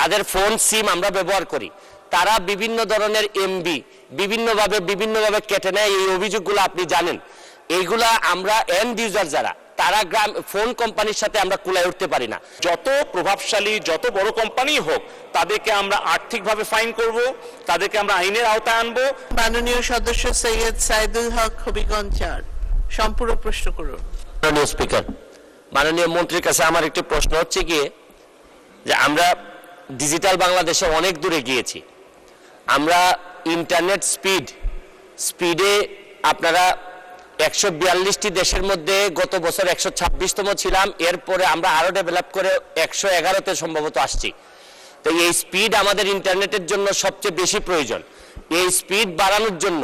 যাদের ফোন সিম আমরা ব্যবহার করি তারা বিভিন্ন ধরনের এমবি বিভিন্নভাবে কেটে নেয়। এই অভিযোগগুলো আপনি জানেন। এইগুলা আমরা এন্ড ইউজার যারা তারা ফোন কোম্পানির সাথে আমরা কুলায় উঠতে পারি না। যত প্রভাবশালী যত বড় কোম্পানি হোক তাদেরকে আমরা আর্থিকভাবে ফাইন করব, তাদেরকে আমরা আইনের আওতায় আনবো। মাননীয় সদস্য সৈয়দ সাইদুল হক হবিগঞ্জ 4 সম্পূর্ণ প্রশ্ন করুন। মাননীয় স্পিকার, মাননীয় মন্ত্রীর কাছে আমার একটি প্রশ্ন হচ্ছে কি যে আমরা ডিজিটাল বাংলাদেশে অনেক দূরে গিয়েছি। আমরা ইন্টারনেট স্পিডে আপনারা 142টি দেশের মধ্যে গত বছর 126তম ছিলাম। এরপরে আমরা আরো ডেভেলপ করে 111তে সম্ভবত আসছি। তো এই স্পিড আমাদের ইন্টারনেটের জন্য সবচেয়ে বেশি প্রয়োজন। এই স্পিড বাড়ানোর জন্য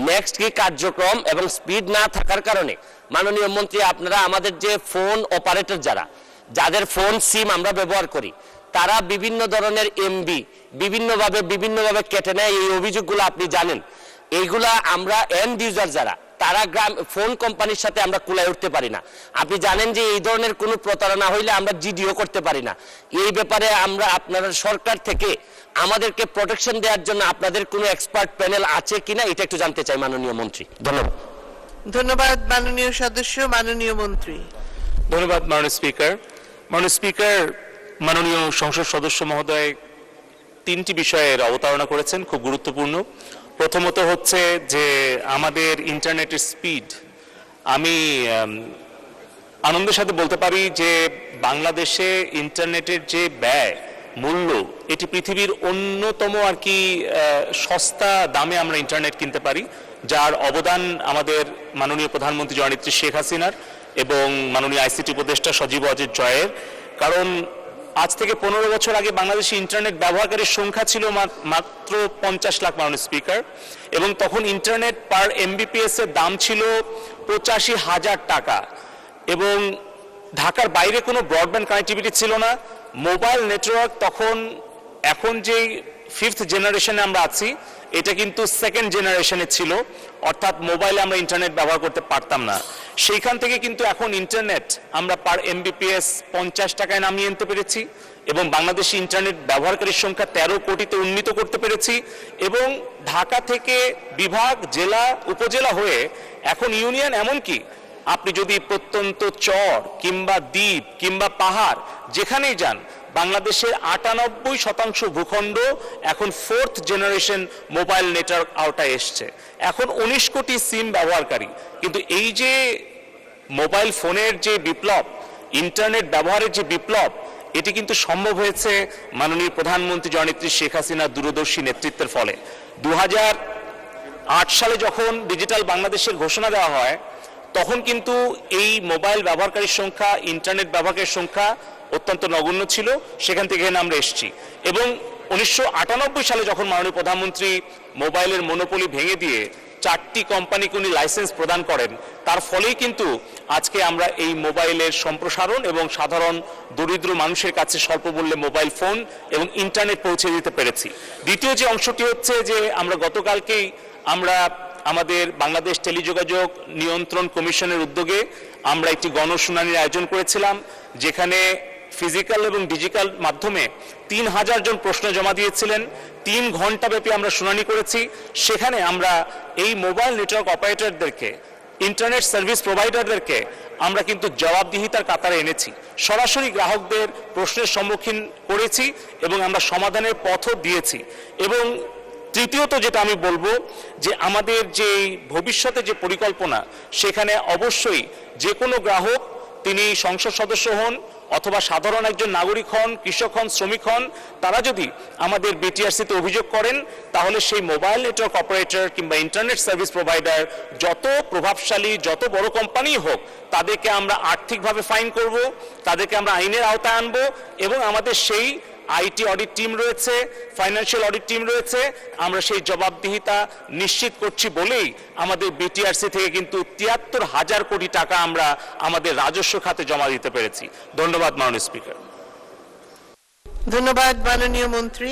নেক্সট কি কার্যক্রম এবং স্পিড না থাকার কারণে মাননীয় মন্ত্রী আপনারা আমাদের যে ফোন অপারেটর যাদের ফোন সিম আমরা ব্যবহার করি তারা বিভিন্ন ধরনের এমবি বিভিন্নভাবে কেটে নেয়। এই অভিযোগগুলো আপনি জানেন। এইগুলা আমরা এন্ড ইউজার যারা তারা ফোন কোম্পানির সাথে আমরা কুলায় উঠতে পারি না। আপনি জানেন যে এই ধরনের কোনো প্রতারণা হইলে আমরা জিডিও করতে পারি না। এই ব্যাপারে আমরা আপনাদের সরকার থেকে আমাদেরকে প্রোটেকশন দেওয়ার জন্য আপনাদের কোনো এক্সপার্ট প্যানেল আছে কিনা এটা একটু জানতে চাই মাননীয় মন্ত্রী। ধন্যবাদ। ধন্যবাদ মাননীয় সদস্য। মাননীয় মন্ত্রী। ধন্যবাদ মাননীয় স্পিকার। মাননীয় স্পিকার, মাননীয় সংসদ সদস্য মহোদয় 3টি বিষয়ের অবতারণা করেছেন, খুব গুরুত্বপূর্ণ। প্রথমত হচ্ছে যে আমাদের ইন্টারনেটের স্পিড। আমি আনন্দের সাথে বলতে পারি যে বাংলাদেশে ইন্টারনেটের যে ব্যয় মূল্য এটি পৃথিবীর অন্যতম আর কি সস্তা দামে আমরা ইন্টারনেট কিনতে পারি, যার অবদান আমাদের মাননীয় প্রধানমন্ত্রী জননেত্রী শেখ হাসিনার এবং মাননীয় আইসিটি উপদেষ্টা সজীব ওয়াজেদ জয়ের। কারণ আজ থেকে 15 বছর আগে বাংলাদেশে ইন্টারনেট ব্যবহারকারীর সংখ্যা ছিল মাত্র 50 লাখ মাননীয় স্পিকার, এবং তখন ইন্টারনেট পার এমবিপিএস এর দাম ছিল 85,000 টাকা, এবং ঢাকার বাইরে কোনো ব্রডব্যান্ড কানেক্টিভিটি ছিল না। মোবাইল নেটওয়ার্ক তখন, এখন যেই 5th জেনারেশনে আমরা আছি এটা কিন্তু 2nd জেনারেশনে ছিল, অর্থাৎ মোবাইলে আমরা ইন্টারনেট ব্যবহার করতে পারতাম না। সেইখান থেকে কিন্তু এখন ইন্টারনেট আমরা পার এমবিপিএস 50 টাকায় নামিয়ে আনতে পেরেছি, এবং বাংলাদেশি ইন্টারনেট ব্যবহারকারীর সংখ্যা 13 কোটিতে উন্নীত করতে পেরেছি, এবং ঢাকা থেকে বিভাগ, জেলা, উপজেলা হয়ে এখন ইউনিয়ন, এমনকি আপনি যদি প্রত্যন্ত চর কিংবা দ্বীপ কিংবা পাহাড় যেখানেই যান, বাংলাদেশের 98% ভূখণ্ড এখন 4th জেনারেশন মোবাইল নেটওয়ার্ক আওতায় এসছে। এখন 19 কোটি সিম ব্যবহারকারী। কিন্তু এই যে মোবাইল ফোনের যে বিপ্লব, ইন্টারনেট ব্যবহারের যে বিপ্লব, এটি কিন্তু সম্ভব হয়েছে মাননীয় প্রধানমন্ত্রী জননেত্রী শেখ হাসিনার দূরদর্শী নেতৃত্বের ফলে। 2008 সালে যখন ডিজিটাল বাংলাদেশের ঘোষণা দেওয়া হয়, তখন কিন্তু এই মোবাইল ব্যবহারকারীর সংখ্যা, ইন্টারনেট ব্যবহারের সংখ্যা অত্যন্ত নগণ্য ছিল। সেখান থেকে আমরা এসেছি, এবং 1998 সালে যখন মাননীয় প্রধানমন্ত্রী মোবাইলের মনোপলি ভেঙে দিয়ে 4টি কোম্পানিকে উনি লাইসেন্স প্রদান করেন, তার ফলেই কিন্তু আজকে আমরা এই মোবাইলের সম্প্রসারণ এবং সাধারণ দরিদ্র মানুষের কাছে স্বল্প মূল্যে মোবাইল ফোন এবং ইন্টারনেট পৌঁছে দিতে পেরেছি। দ্বিতীয় যে অংশটি হচ্ছে যে আমরা গতকালকেই আমরা আমাদের বাংলাদেশ টেলিযোগাযোগ নিয়ন্ত্রণ কমিশনের উদ্যোগে আমরা একটি গণশুনানির আয়োজন করেছিলাম, যেখানে ফিজিক্যাল এবং ডিজিটাল মাধ্যমে 3000 জন প্রশ্ন জমা দিয়েছিলেন। 3 ঘন্টা ব্যাপী আমরা শুনানি করেছি। সেখানে আমরা এই মোবাইল নেটওয়ার্ক অপারেটরদেরকে, ইন্টারনেট সার্ভিস প্রোভাইডারদেরকে আমরা কিন্তু জবাবদিহিতার কাতারে এনেছি, সরাসরি গ্রাহকদের প্রশ্নের সম্মুখীন করেছি এবং আমরা সমাধানের পথও দিয়েছি। এবং তৃতীয়ত যেটা আমি বলবো যে আমাদের যে ভবিষ্যতে যে পরিকল্পনা, সেখানে অবশ্যই যে কোনো গ্রাহক, তিনি সংসদ সদস্য হন অথবা সাধারণ একজন নাগরিক হন, কৃষক হন, শ্রমিক হন, তারা যদি আমাদের বিটিআরসিতে অভিযোগ করেন, তাহলে সেই মোবাইল নেটওয়ার্ক অপারেটর কিংবা ইন্টারনেট সার্ভিস প্রোভাইডার যত প্রভাবশালী যত বড় কোম্পানি হোক তাদেরকে আমরা আর্থিকভাবে ফাইন করব, তাদেরকে আমরা আইনের আওতায় আনবো, এবং আমাদের সেই আইটি অডিট টিম রয়েছে, ফাইন্যান্সিয়াল অডিট টিম রয়েছে। আমরা সেই জবাবদিহিতা নিশ্চিত করছি বলেই আমাদের বিটিআরসি থেকে কিন্তু 73,000 কোটি টাকা আমরা আমাদের রাজস্ব খাতে জমা দিতে পেরেছি। ধন্যবাদ মাননীয় স্পিকার। ধন্যবাদ মাননীয় মন্ত্রী।